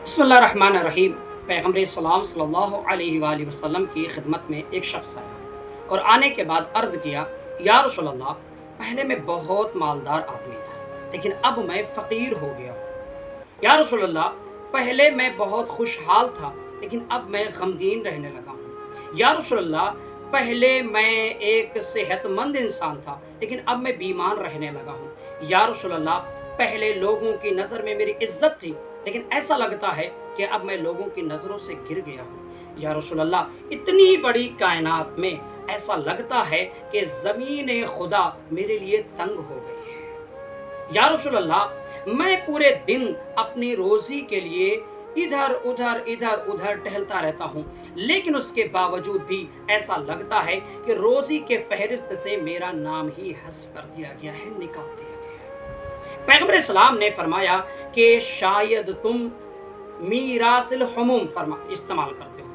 बिस्मिल्लाहिर्रहमानिर्रहीम। पैगम्बर सलाम सल्लल्लाहु अलैहि वआलिहि वसल्लम की खिदमत में एक शख्स आया और आने के बाद अर्ज़ किया, या रसूल अल्लाह, पहले मैं बहुत मालदार आदमी था लेकिन अब मैं फ़कीर हो गया हूँ। या रसूल अल्लाह, पहले मैं बहुत खुशहाल था लेकिन अब मैं गमगीन रहने लगा हूँ। या रसूल अल्लाह, पहले मैं एक सेहतमंद इंसान था लेकिन अब मैं बीमार रहने लगा हूँ। या रसूल अल्लाह, पहले लोगों की नज़र में मेरी इज्जत थी लेकिन ऐसा लगता है कि अब मैं लोगों की नज़रों से गिर गया हूँ। या रसूल अल्लाह, इतनी बड़ी कायनात में ऐसा लगता है कि ज़मीन खुदा मेरे लिए तंग हो गई है। या रसूल अल्लाह, मैं पूरे दिन अपनी रोज़ी के लिए इधर उधर टहलता रहता हूँ लेकिन उसके बावजूद भी ऐसा लगता है कि रोज़ी के फहरिस्त से मेरा नाम ही हस्फ कर दिया गया है, निकाल दिया गया है। पैगम्बर इस्लाम ने फरमाया कि शायद तुम मीरासिल हुमूम इस्तेमाल करते हो।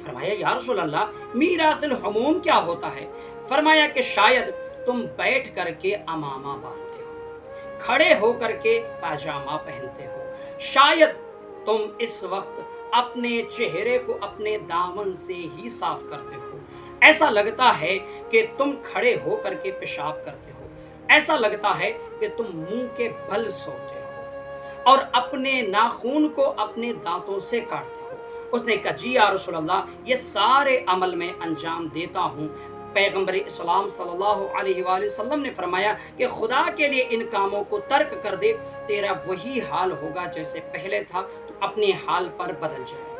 फरमाया, या रसूल अल्लाह, मीरासिल हुमूम क्या होता है? फरमाया कि शायद तुम बैठ करके अमामा बांधते हो, खड़े होकर के पाजामा पहनते हो, शायद तुम इस वक्त अपने चेहरे को अपने दामन से ही साफ करते हो। ऐसा लगता है कि तुम खड़े होकर के पेशाब करते हो, ऐसा लगता है कि तुम मुंह के बल सोते हो और अपने नाखून को अपने दांतों से काटते हो। उसने कहा, जी या रसूल अल्लाह, ये सारे अमल में अंजाम देता हूँ। पैगम्बर इस्लाम सल्लल्लाहु अलैहि वसल्लम ने फरमाया कि खुदा के लिए इन कामों को तर्क कर दे, तेरा वही हाल होगा जैसे पहले था, तो अपने हाल पर बदल जाए।